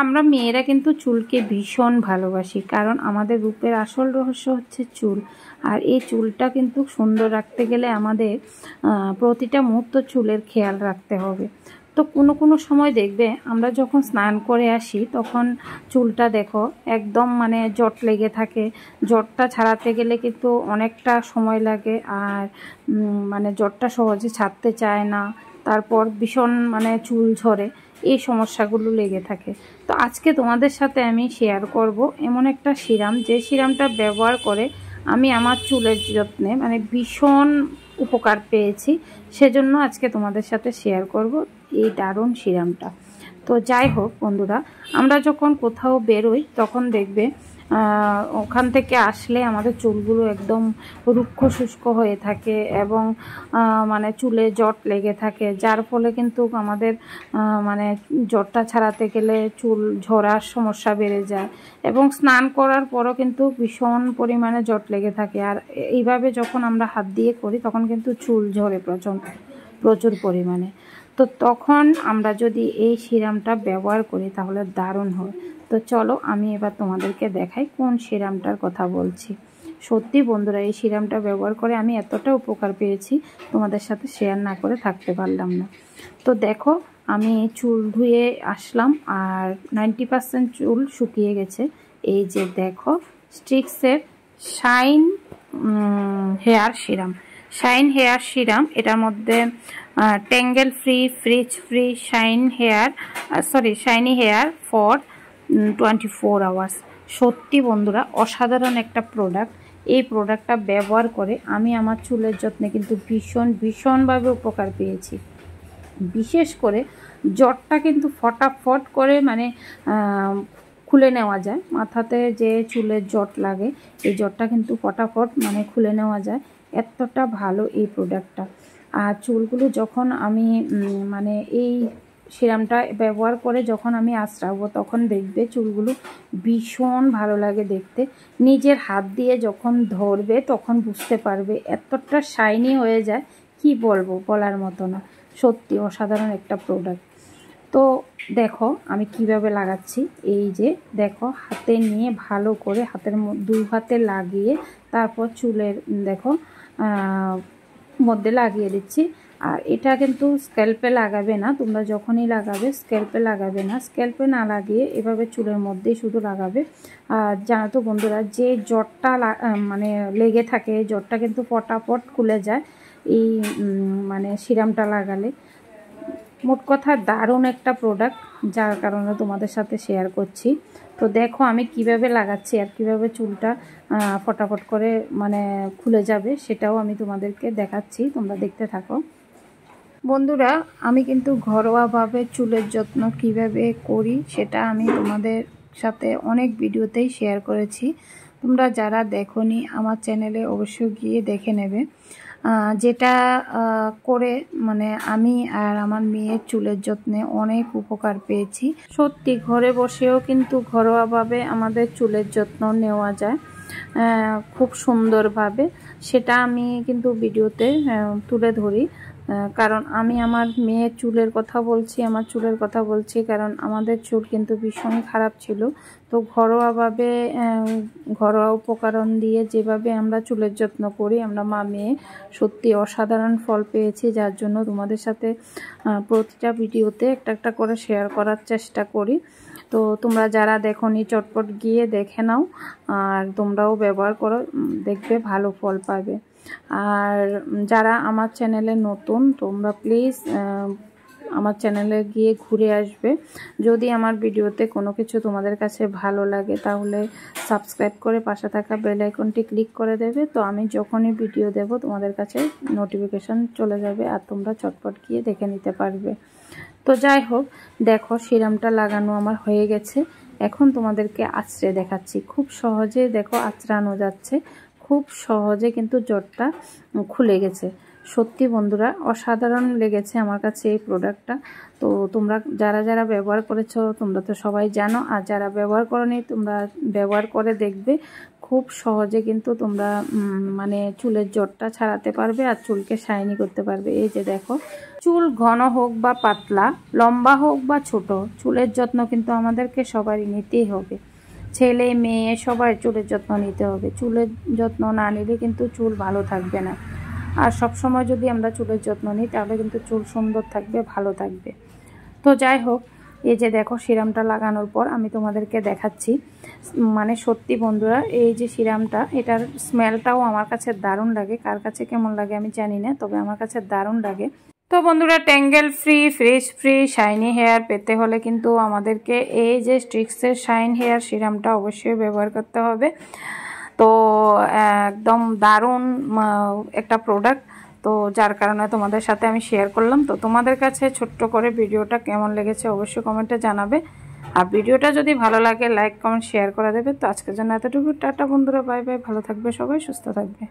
আমরা মেয়েরা কিন্তু চুলকে ভীষণ ভালোবাসি, কারণ আমাদের রূপের আসল রহস্য হচ্ছে চুল। আর এই চুলটা কিন্তু সুন্দর রাখতে গেলে আমাদের প্রতিটা মুহূর্ত চুলের খেয়াল রাখতে হবে। তো কোনো কোনো সময় দেখবে আমরা যখন স্নান করে আসি তখন চুলটা দেখো একদম মানে জট লেগে থাকে। জটটা ছাড়াতে গেলে কিন্তু অনেকটা সময় লাগে, আর মানে জটটা সহজে ছাড়তে চায় না। তারপর ভীষণ মানে চুল ঝরে, এই সমস্যাগুলো লেগে থাকে। তো আজকে তোমাদের সাথে আমি শেয়ার করব এমন একটা সিরাম, যে সিরামটা ব্যবহার করে আমি আমার চুলের যত্নে মানে ভীষণ উপকার পেয়েছি। সেজন্য আজকে তোমাদের সাথে শেয়ার করব এই দারুণ সিরামটা। তো যাই হোক বন্ধুরা, আমরা যখন কোথাও বেরোই তখন দেখবে ওখান থেকে আসলে আমাদের চুলগুলো একদম রুক্ষ শুষ্ক হয়ে থাকে এবং মানে চুলে জট লেগে থাকে, যার ফলে কিন্তু আমাদের মানে জটটা ছাড়াতে গেলে চুল ঝরার সমস্যা বেড়ে যায় এবং স্নান করার পরও কিন্তু ভীষণ পরিমাণে জট লেগে থাকে। আর এইভাবে যখন আমরা হাত দিয়ে করি তখন কিন্তু চুল ঝরে প্রচুর পরিমাণে। তো তখন আমরা যদি এই সিরামটা ব্যবহার করি তাহলে দারুণ হয়। তো চলো আমি এবার তোমাদেরকে দেখাই কোন সিরামটার কথা বলছি। সত্যি বন্ধুরা, এই সিরামটা ব্যবহার করে আমি এতটা উপকার পেয়েছি, তোমাদের সাথে শেয়ার না করে থাকতে পারলাম না। তো দেখো, আমি চুল ধুয়ে আসলাম আর 90% চুল শুকিয়ে গেছে। এই যে দেখো, স্ট্রিক্সের shine hair serum. Shine hair serum, এটার মধ্যে tangle free, frizz free, shiny hair for 24 hours. সত্যি বন্ধুরা, অসাধারণ একটা প্রোডাক্ট। এই প্রোডাক্টটা ব্যবহার করে আমি আমার চুলের যত্নে কিন্তু ভীষণভাবে উপকার পেয়েছি। বিশেষ করে জটটা কিন্তু ফটাফট করে মানে খুলে নেওয়া যায়। মাথাতে যে চুলের জট লাগে এই জটটা কিন্তু ফটাফট মানে খুলে নেওয়া যায়, এতটা ভালো এই প্রোডাক্টটা। আর চুলগুলো যখন আমি মানে এই সিরামটা ব্যবহার করে যখন আমি আঁচড়াবো তখন দেখবে চুলগুলো ভীষণ ভালো লাগে দেখতে। নিজের হাত দিয়ে যখন ধরবে তখন বুঝতে পারবে এতটা শাইনি হয়ে যায়, কি বলবো, বলার মতো না। সত্যি অসাধারণ একটা প্রোডাক্ট। তো দেখো আমি কিভাবে লাগাচ্ছি। এই যে দেখো, হাতে নিয়ে ভালো করে দুই হাতে লাগিয়ে তারপর চুলের দেখো মধ্যে লাগিয়ে দিচ্ছি। আর এটা কিন্তু স্ক্যাল্পে লাগাবে না, তোমরা যখনই লাগাবে স্ক্যাল্পে লাগাবে না, স্ক্যাল্পে না লাগিয়ে এভাবে চুলের মধ্যেই শুধু লাগাবে। আর জানো তো বন্ধুরা, যে জটটা মানে লেগে থাকে এই জটটা কিন্তু ফটাফট খুলে যায় এই মানে সিরামটা লাগালে। মোট কথা দারুণ একটা প্রোডাক্ট, যার কারণে তোমাদের সাথে শেয়ার করছি। তো দেখো আমি কিভাবে লাগাচ্ছি আর কিভাবে চুলটা ফটাফট করে মানে খুলে যাবে সেটাও আমি তোমাদেরকে দেখাচ্ছি, তোমরা দেখতে থাকো। বন্ধুরা, আমি কিন্তু ঘরোয়াভাবে চুলের যত্ন কিভাবে করি সেটা আমি তোমাদের সাথে অনেক ভিডিওতেই শেয়ার করেছি। তোমরা যারা দেখোনি আমার চ্যানেলে অবশ্যই গিয়ে দেখে নেবে। যেটা করে মানে আমি আর আমার মেয়ের চুলের যত্নে অনেক উপকার পেয়েছি। সত্যি ঘরে বসেও কিন্তু ঘরোয়াভাবে আমাদের চুলের যত্ন নেওয়া যায় খুব সুন্দরভাবে। সেটা আমি কিন্তু ভিডিওতে তুলে ধরি, কারণ আমি আমার মেয়ের চুলের কথা বলছি, আমার চুলের কথা বলছি, কারণ আমাদের চুল কিন্তু ভীষণ খারাপ ছিল। তো ঘরোয়াভাবে ঘরোয়া উপকরণ দিয়ে যেভাবে আমরা চুলের যত্ন করি আমরা মা মেয়ে, সত্যি অসাধারণ ফল পেয়েছি, যার জন্য তোমাদের সাথে প্রতিটা ভিডিওতে একটা একটা করে শেয়ার করার চেষ্টা করি। তো তোমরা যারা দেখোনি চটপট গিয়ে দেখে নাও, আর তোমরাও ব্যবহার করো, দেখবে ভালো ফল পাবে। আর যারা আমার চ্যানেলে নতুন, তোমরা প্লিজ আমার চ্যানেলে গিয়ে ঘুরে আসবে। যদি আমার ভিডিওতে কোনো কিছু তোমাদের কাছে ভালো লাগে তাহলে সাবস্ক্রাইব করে পাশে থাকা বেল আইকনটি ক্লিক করে দেবে। তো আমি যখনই ভিডিও দেব তোমাদের কাছে নোটিফিকেশন চলে যাবে আর তোমরা চটপট গিয়ে দেখে নিতে পারবে। তো যাই হোক, দেখো সিরামটা লাগানো আমার হয়ে গেছে। এখন তোমাদেরকে আঁচড়ে দেখাচ্ছি। খুব সহজে দেখো আঁচড়ানো যাচ্ছে, খুব সহজে কিন্তু জটটা খুলে গেছে। সত্যি বন্ধুরা, অসাধারণ লেগেছে আমার কাছে এই প্রোডাক্টটা। তো তোমরা যারা যারা ব্যবহার করেছো তোমরা তো সবাই জানো, আর যারা ব্যবহার করোনি তোমরা ব্যবহার করে দেখবে। খুব সহজে কিন্তু তোমরা মানে চুলের জটটা ছাড়াতে পারবে আর চুলকে শাইনি করতে পারবে। এই যে দেখো চুল ঘন হোক বা পাতলা, লম্বা হোক বা ছোট, চুলের যত্ন কিন্তু আমাদেরকে সবারই নিতেই হবে। ছেলে মেয়ে সবার চুলের যত্ন নিতে হবে। চুলের যত্ন না নিলে কিন্তু চুল ভালো থাকবে না। আর সব সময় যদি আমরা চুলের যত্ন নিই তাহলে কিন্তু চুল সুন্দর থাকবে, ভালো থাকবে। তো যাই হোক, এই যে দেখো সিরামটা লাগানোর পর আমি তোমাদেরকে দেখাচ্ছি। মানে সত্যি বন্ধুরা, এই যে সিরামটা, এটার স্মেলটাও আমার কাছে দারুণ লাগে। কার কাছে কেমন লাগে আমি জানি না, তবে আমার কাছে দারুণ লাগে। তো বন্ধুরা, tangle free, frizz free, shiny hair পেতে হলে কিন্তু আমাদেরকে এই যে স্ট্রিক্সের শাইন হেয়ার সিরামটা অবশ্যই ব্যবহার করতে হবে। তো একদম দারুণ একটা প্রোডাক্ট, তো যার কারণে তোমাদের সাথে আমি শেয়ার করলাম। তো তোমাদের কাছে ছোট্ট করে ভিডিওটা কেমন লেগেছে অবশ্যই কমেন্টে জানাবে। আর ভিডিওটা যদি ভালো লাগে লাইক কমেন্ট শেয়ার করে দেবে। তো আজকের জন্য এতটুকু, টাটা বন্ধুরা, বাই বাই, ভালো থাকবে সবাই, সুস্থ থাকবে।